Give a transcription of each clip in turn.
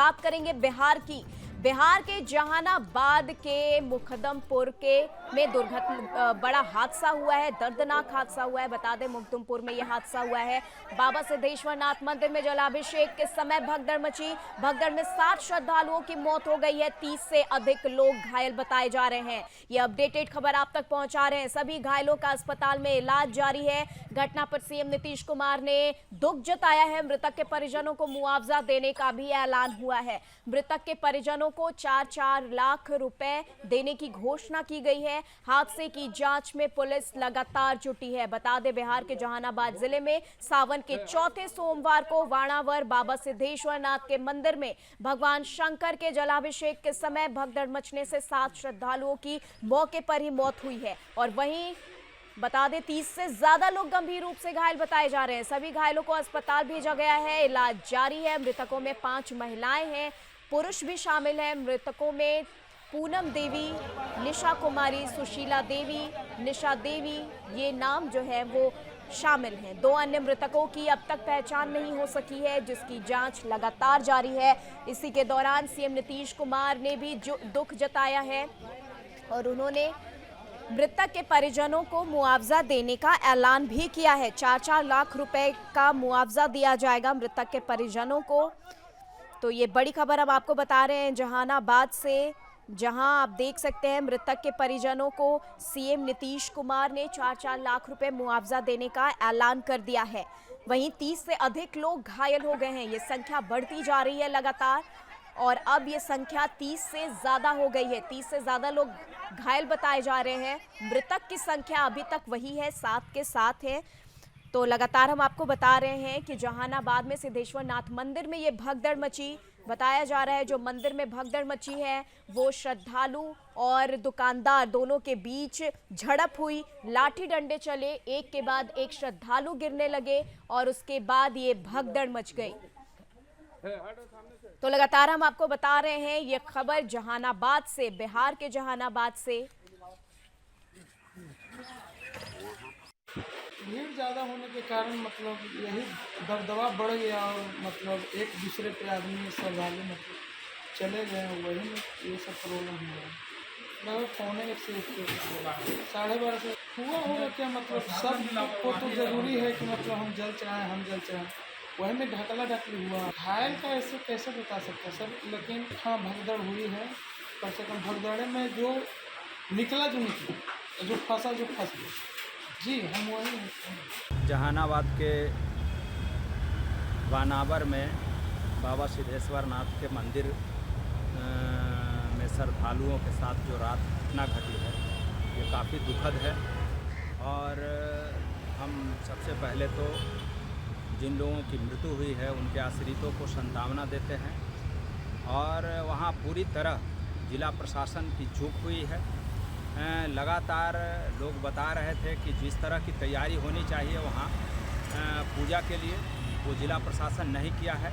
बात करेंगे बिहार की। बिहार के जहानाबाद के मुकद्दमपुर में दुर्घटना, बड़ा हादसा हुआ है, दर्दनाक हादसा हुआ है। बता दें मुकद्दमपुर में यह हादसा हुआ है। बाबा सिद्धेश्वर नाथ मंदिर में जलाभिषेक के समय भगदड़ मची। भगदड़ में 7 श्रद्धालुओं की मौत हो गई है। 30 से अधिक लोग घायल बताए जा रहे हैं। ये अपडेटेड खबर आप तक पहुंचा रहे हैं। सभी घायलों का अस्पताल में इलाज जारी है। घटना पर सीएम नीतीश कुमार ने दुख जताया है। मृतक के परिजनों को मुआवजा देने का भी ऐलान हुआ है। मृतक के परिजनों को 4-4 लाख रुपए देने की घोषणा की गई है। हादसे की जांच में पुलिस लगातार जुटी है। बता दें बिहार के जहानाबाद जिले में सावन के चौथे सोमवार को वाणावर बाबा सिद्धेश्वर नाथ के मंदिर में भगवान शंकर के जलाभिषेक के समय भगदड़ मचने से 7 श्रद्धालुओं की मौके पर ही मौत हुई है। और वहीं बता दें 30 से ज्यादा लोग गंभीर रूप से घायल बताए जा रहे हैं। सभी घायलों को अस्पताल भेजा गया है। इलाज जारी है। मृतकों में 5 महिलाएं हैं, पुरुष भी शामिल हैं। मृतकों में पूनम देवी, निशा कुमारी, सुशीला देवी, निशा देवी, ये नाम जो है वो शामिल हैं। 2 अन्य मृतकों की अब तक पहचान नहीं हो सकी है, जिसकी जांच लगातार जारी है। इसी के दौरान सीएम नीतीश कुमार ने भी दुख जताया है और उन्होंने मृतक के परिजनों को मुआवजा देने का ऐलान भी किया है। 4-4 लाख रुपए का मुआवजा दिया जाएगा मृतक के परिजनों को। तो ये बड़ी खबर अब आपको बता रहे हैं जहानाबाद से, जहां आप देख सकते हैं मृतक के परिजनों को सीएम नीतीश कुमार ने 4-4 लाख रुपए मुआवजा देने का ऐलान कर दिया है। वहीं 30 से अधिक लोग घायल हो गए हैं। ये संख्या बढ़ती जा रही है लगातार और अब ये संख्या 30 से ज्यादा हो गई है। 30 से ज्यादा लोग घायल बताए जा रहे हैं। मृतक की संख्या अभी तक वही है, 7 के 7 है। तो लगातार हम आपको बता रहे हैं कि जहानाबाद में सिद्धेश्वर नाथ मंदिर में ये भगदड़ मची। बताया जा रहा है जो मंदिर में भगदड़ मची है वो श्रद्धालु और दुकानदार दोनों के बीच झड़प हुई। लाठी डंडे चले, एक के बाद एक श्रद्धालु गिरने लगे और उसके बाद ये भगदड़ मच गई। तो लगातार हम आपको बता रहे हैं ये खबर जहानाबाद से, बिहार के जहानाबाद से। भीड़ ज़्यादा होने के कारण मतलब यही दबदबा बढ़ गया और मतलब एक दूसरे पे आदमी श्रद्धालु मतलब चले गए, वही में ये सब प्रॉब्लम हुआ। लगभग 1:45 से 12:30 से हुआ होगा क्या, मतलब सब को तो ज़रूरी है कि मतलब हम जल चढ़ाएं, वही में ढकला ढकली हुआ। घायल का ऐसे कैसे बता सकता सर, लेकिन हाँ भगदड़ हुई है। कम से कम भगदड़े में जो निकला जो फंसा जी हम वही हैं। जहानाबाद के वानावर में बाबा सिद्धेश्वर नाथ के मंदिर में श्रद्धालुओं के साथ जो रात घटना घटी है ये काफ़ी दुखद है। और हम सबसे पहले तो जिन लोगों की मृत्यु हुई है उनके आश्रितों को सांत्वना देते हैं। और वहाँ पूरी तरह जिला प्रशासन की चूक हुई है। लगातार लोग बता रहे थे कि जिस तरह की तैयारी होनी चाहिए वहाँ पूजा के लिए वो जिला प्रशासन नहीं किया है।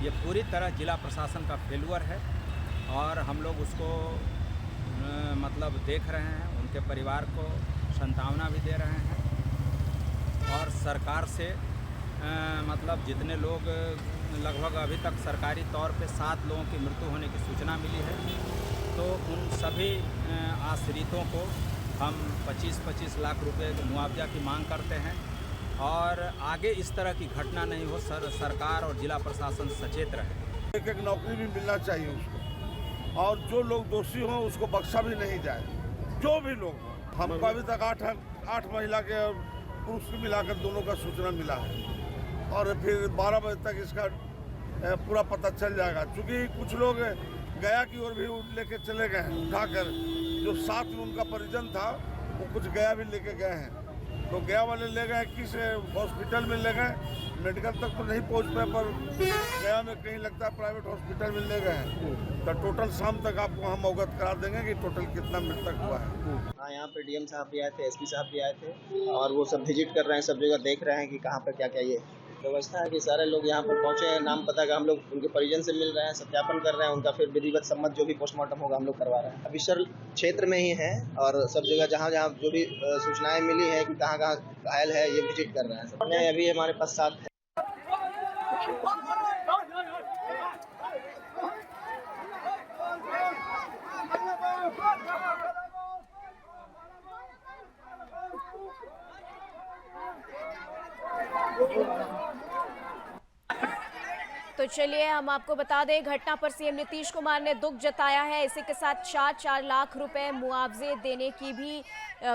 ये पूरी तरह जिला प्रशासन का फेलुअर है और हम लोग उसको मतलब देख रहे हैं। उनके परिवार को सांत्वना भी दे रहे हैं और सरकार से मतलब जितने लोग लगभग अभी तक सरकारी तौर पे 7 लोगों की मृत्यु होने की सूचना मिली है, तो उन सभी आश्रितों को हम 25-25 लाख रुपए मुआवजा की मांग करते हैं। और आगे इस तरह की घटना नहीं हो, सरकार और जिला प्रशासन सचेत रहे। एक नौकरी भी मिलना चाहिए उसको, और जो लोग दोषी हों उसको बख्शा भी नहीं जाए। जो भी लोग, हमको अभी तक 8 महिला के पुरुष मिलाकर दोनों का सूचना मिला है और फिर 12 बजे तक इसका पूरा पता चल जाएगा। चूँकि कुछ लोग गया की ओर भी लेके चले गए हैं उठाकर, जो साथ में उनका परिजन था वो कुछ गया भी लेके गए हैं। तो गया वाले ले गए, किस हॉस्पिटल में ले गए, मेडिकल तक तो नहीं पहुंच पाए, पर गया में कहीं लगता है प्राइवेट हॉस्पिटल में ले गए हैं। तो टोटल शाम तक आपको हम अवगत करा देंगे कि टोटल कितना मृतक हुआ है। हाँ, यहाँ पे डीएम साहब भी आए थे, एसपी साहब भी आए थे और वो सब विजिट कर रहे हैं, सब जगह देख रहे हैं कि कहाँ पर क्या क्या ये व्यवस्था है कि सारे लोग यहाँ पर पहुँचे हैं। नाम पता का हम लोग उनके परिजन से मिल रहे हैं, सत्यापन कर रहे हैं, उनका फिर विधिवत सम्मत जो भी पोस्टमार्टम होगा हम लोग करवा रहे हैं। अभी सर क्षेत्र में ही है और सब जगह जहाँ जहाँ जो भी सूचनाएं मिली है कि कहाँ कहाँ घायल है ये विजिट कर रहे हैं। सबने अभी हमारे पास 7 है। चलिए हम आपको बता दें, घटना पर सीएम नीतीश कुमार ने दुख जताया है। इसी के साथ 4-4 लाख रुपए मुआवजे देने की भी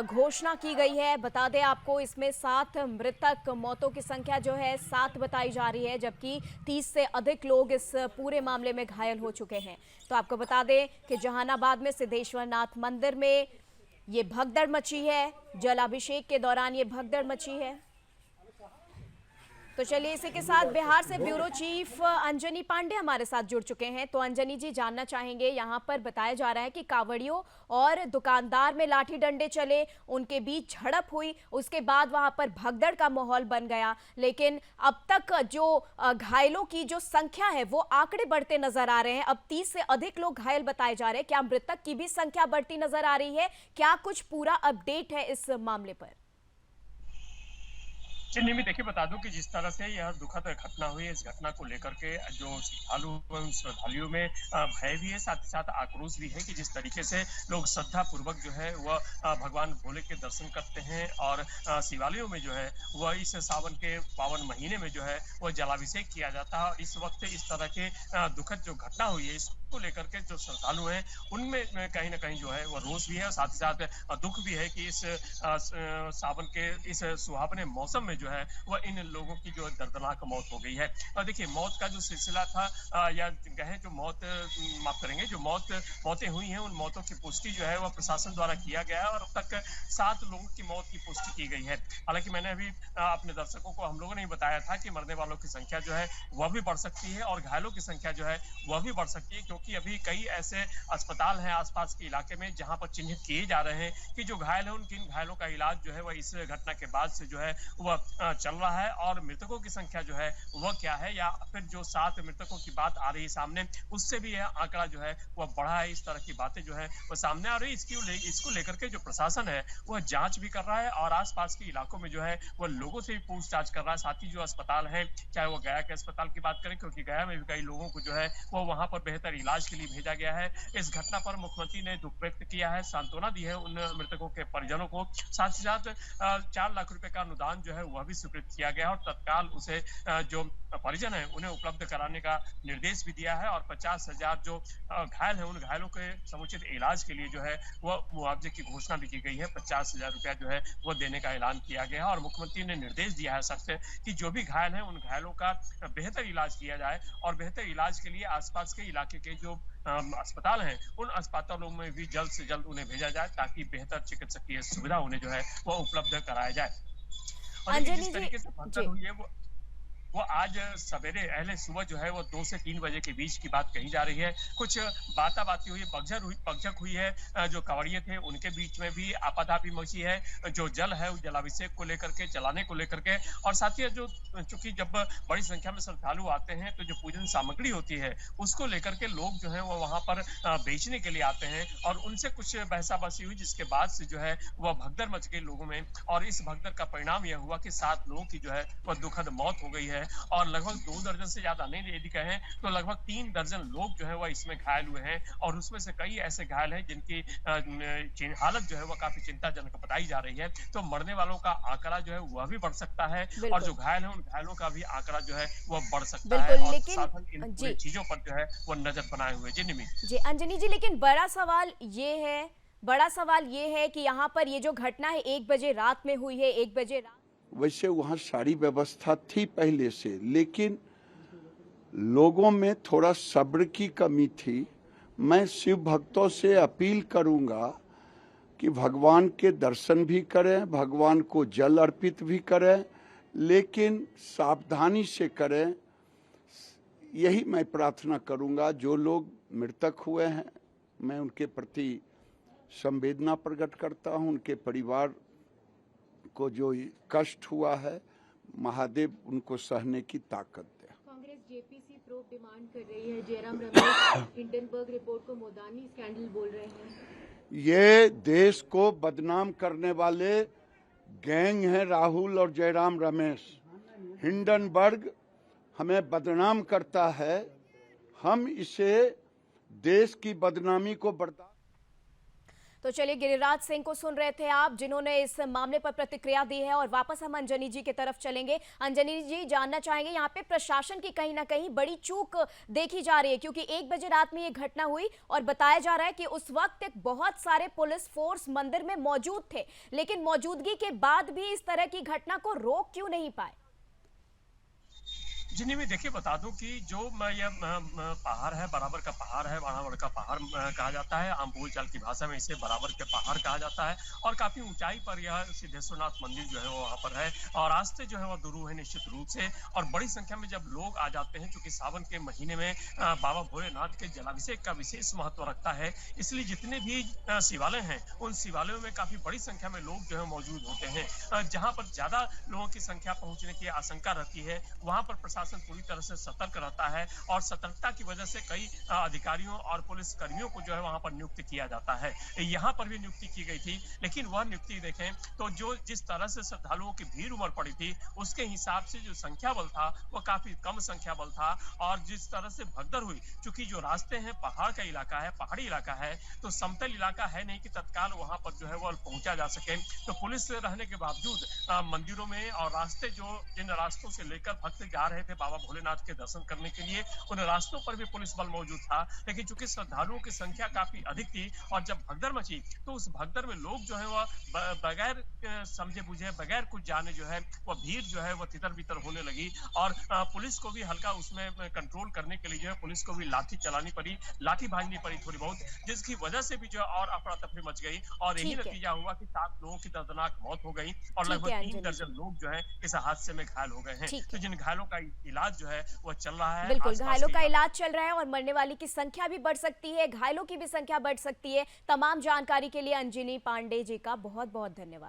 घोषणा की गई है। बता दें आपको, इसमें 7 मृतक मौतों की संख्या जो है 7 बताई जा रही है, जबकि 30 से अधिक लोग इस पूरे मामले में घायल हो चुके हैं। तो आपको बता दें कि जहानाबाद में सिद्धेश्वर नाथ मंदिर में ये भगदड़ मची है। जलाभिषेक के दौरान ये भगदड़ मची है। तो चलिए इसी के साथ बिहार से ब्यूरो चीफ अंजनी पांडे हमारे साथ जुड़ चुके हैं। तो अंजनी जी, जानना चाहेंगे, यहाँ पर बताया जा रहा है कि कांवड़ियों और दुकानदार में लाठी डंडे चले, उनके बीच झड़प हुई, उसके बाद वहां पर भगदड़ का माहौल बन गया। लेकिन अब तक जो घायलों की जो संख्या है वो आंकड़े बढ़ते नजर आ रहे हैं। अब 30 से अधिक लोग घायल बताए जा रहे हैं। क्या मृतक की भी संख्या बढ़ती नजर आ रही है? क्या कुछ पूरा अपडेट है इस मामले पर? चलिए मैं देखिए बता दूं कि जिस तरह से यह दुखद घटना हुई है, इस घटना को लेकर के जो श्रद्धालुओं में भय भी है, साथ ही साथ आक्रोश भी है कि जिस तरीके से लोग श्रद्धा पूर्वक जो है वह भगवान भोले के दर्शन करते हैं और शिवालयों में जो है वह इस सावन के पावन महीने में जो है वह जलाभिषेक किया जाता है। और इस वक्त इस तरह के दुखद जो घटना हुई है, इसको लेकर के जो श्रद्धालु हैं उनमें कहीं ना कहीं जो है वह रोष भी है और साथ ही साथ दुख भी है कि इस सावन के इस सुहावने मौसम में जो है वह इन लोगों की जो दर्दनाक मौत हो गई है। और देखिए मौत का जो सिलसिला था या कहें जो माफ करेंगे, जो मौतें हुई हैं, उन मौतों की पुष्टि जो है वह प्रशासन द्वारा किया गया है और अब तक 7 लोगों की मौत की पुष्टि की गई है। हालांकि मैंने अभी अपने दर्शकों को हम लोगों ने बताया था कि मरने वालों की संख्या जो है वह भी बढ़ सकती है और घायलों की संख्या जो है वह भी बढ़ सकती है, क्योंकि अभी कई ऐसे अस्पताल हैं आसपास के इलाके में जहां पर चिन्हित किए जा रहे हैं कि जो घायल है उनके घायलों का इलाज जो है वह इस घटना के बाद से जो है वह चल रहा है। और मृतकों की संख्या जो है वह क्या है, या फिर जो 7 मृतकों की बात आ रही है सामने, उससे भी यह आंकड़ा जो है वह बढ़ा है। इस तरह की बातें जो है वह सामने आ रही है। इसको लेकर के जो प्रशासन है वह जांच भी कर रहा है और आसपास के इलाकों में जो है वह लोगों से भी पूछताछ कर रहा है। साथ ही जो अस्पताल है, चाहे वो गया के अस्पताल की बात करें, क्योंकि गया में भी कई लोगों को जो है वो वहां पर बेहतर इलाज के लिए भेजा गया है। इस घटना पर मुख्यमंत्री ने दुख व्यक्त किया है, सांत्वना दी है उन मृतकों के परिजनों को। साथ ही साथ 4 लाख रुपए का अनुदान जो है वह भी स्वीकृत किया गया और तत्काल उसे जो परिजन है उन्हें उपलब्ध कराने का निर्देश भी दिया है। और 50,000 जो घायल है उन घायलों के समुचित इलाज के लिए जो है वह मुआवजे की घोषणा भी की गई है। 50,000 रुपया जो है वह देने का ऐलान किया गया है और मुख्यमंत्री ने निर्देश दिया है सख्त कि जो भी घायल है उन घायलों का बेहतर इलाज किया जाए और बेहतर इलाज के लिए आसपास के इलाके के जो अस्पताल हैं उन अस्पतालों में भी जल्द से जल्द उन्हें भेजा जाए ताकि बेहतर चिकित्सकीय सुविधा उन्हें जो है वह उपलब्ध कराया जाए। और जिस तरीके से भगदड़ हुई है वो आज सवेरे अहले सुबह जो है वो 2 से 3 बजे के बीच की बात कही जा रही है। कुछ बाताबाती हुई, पगझक हुई है। जो कांवड़िये थे उनके बीच में भी आपाधापी मची है। जो जल है उस जलाभिषेक को लेकर के, चलाने को लेकर के, और साथ ही जो चूंकि जब बड़ी संख्या में श्रद्धालु आते हैं तो जो पूजन सामग्री होती है उसको लेकर के लोग जो है वो वहां पर बेचने के लिए आते हैं और उनसे कुछ बहसाबहसी हुई, जिसके बाद से जो है वह भगदड़ मच गई लोगों में। और इस भगदड़ का परिणाम यह हुआ कि 7 लोगों की जो है वह दुखद मौत हो गई है और लगभग 2 दर्जन से ज्यादा नहीं, यदि कहें तो लगभग 3 दर्जन लोग जो है वह इसमें घायल हुए हैं और उसमें से कई ऐसे घायल हैं जिनकी हालत जो है वह काफी चिंताजनक बताई जा रही है। तो मरने वालों का आंकड़ा जो है वह भी बढ़ सकता है और जो घायल है उन घायलों का भी आंकड़ा जो है वह बढ़ सकता है। और शासन इन चीजों पर जो है वह नजर बनाए हुए। जी अंजनी जी, लेकिन बड़ा सवाल ये है कि यहाँ पर ये जो घटना है 1 बजे रात में हुई है। 1 बजे रात वैसे वहाँ सारी व्यवस्था थी पहले से, लेकिन लोगों में थोड़ा सब्र की कमी थी। मैं शिव भक्तों से अपील करूंगा कि भगवान के दर्शन भी करें, भगवान को जल अर्पित भी करें, लेकिन सावधानी से करें। यही मैं प्रार्थना करूंगा। जो लोग मृतक हुए हैं मैं उनके प्रति संवेदना प्रकट करता हूं। उनके परिवार को जो कष्ट हुआ है, महादेव उनको सहने की ताकत दे। कांग्रेस जेपीसी प्रोब डिमांड कर रही है। जयराम रमेश हिंडनबर्ग रिपोर्ट को मोदानी स्कैंडल बोल रहे हैं। ये देश को बदनाम करने वाले गैंग हैं राहुल और जयराम रमेश। हिंडनबर्ग हमें बदनाम करता है, हम इसे देश की बदनामी को बर्दाश्त तो चलिए, गिरिराज सिंह को सुन रहे थे आप, जिन्होंने इस मामले पर प्रतिक्रिया दी है। और वापस हम अंजनी जी की तरफ चलेंगे। अंजनी जी, जानना चाहेंगे यहाँ पे प्रशासन की कहीं ना कहीं बड़ी चूक देखी जा रही है, क्योंकि 1 बजे रात में ये घटना हुई और बताया जा रहा है कि उस वक्त एक बहुत सारे पुलिस फोर्स मंदिर में मौजूद थे, लेकिन मौजूदगी के बाद भी इस तरह की घटना को रोक क्यों नहीं पाए? जिन्हें मैं देखिए बता दूं कि जो यह पहाड़ है, बराबर का पहाड़ है, बाणावड़ का पहाड़ कहा जाता है। आम बोलचाल की भाषा में इसे बराबर के पहाड़ कहा जाता है और काफी ऊंचाई पर यह सिद्धेश्वरनाथ मंदिर जो है वो वहां पर है और रास्ते जो है वो दूर है निश्चित रूप से। और बड़ी संख्या में जब लोग आ जाते हैं, क्योंकि सावन के महीने में बाबा भोलेनाथ के जलाभिषेक का विशेष महत्व रखता है, इसलिए जितने भी शिवालय हैं उन शिवालयों में काफी बड़ी संख्या में लोग जो है मौजूद होते हैं। जहां पर ज्यादा लोगों की संख्या पहुंचने की आशंका रहती है, वहां पर प्रशासन पूरी तरह से सतर्क रहता है और सतर्कता की वजह से कई अधिकारियों और पुलिस कर्मियों को जो है वहां पर नियुक्त किया जाता है। यहाँ पर भी नियुक्ति की गई थी, लेकिन वह नियुक्ति देखें तो जो जिस तरह से श्रद्धालुओं की भीड़ उमड़ पड़ी थी, उसके हिसाब से जो संख्या बल था वह काफी कम संख्या बल था। और जिस तरह से भगदड़ हुई, चूंकि जो रास्ते हैं पहाड़ का इलाका है, पहाड़ी इलाका है, तो समतल इलाका है नहीं कि तत्काल वहां पर जो है वो पहुंचा जा सके। तो पुलिस रहने के बावजूद मंदिरों में और रास्ते जो जिन रास्तों से लेकर भक्त जा रहे थे बाबा भोलेनाथ के दर्शन करने के लिए, उन रास्तों पर भी पुलिस बल मौजूद था। लेकिन चूंकि श्रद्धालुओं की संख्या काफी अधिक थी और जब भगदड़ मची तो उस भगदड़ में लोग जो है वह बगैर समझे बुझे, बगैर कुछ जाने जो है वह भीड़ जो है वह तितर बितर होने लगी। और पुलिस को भी हल्का उसमें कंट्रोल करने के लिए जो है पुलिस को भी लाठी चलानी पड़ी, लाठी भाजनी पड़ी थोड़ी बहुत, जिसकी वजह से भी जो है और अफरा तफरी मच गई और यही नतीजा हुआ कि 7 लोगों की दर्दनाक मौत हो गई और लगभग 3 दर्जन लोग जो है इस हादसे में घायल हो गए हैं। तो जिन घायलों का इलाज जो है वो चल रहा है। बिल्कुल, घायलों का इलाज चल रहा है और मरने वाली की संख्या भी बढ़ सकती है, घायलों की भी संख्या बढ़ सकती है। तमाम जानकारी के लिए अंजनी पांडे जी का बहुत बहुत धन्यवाद।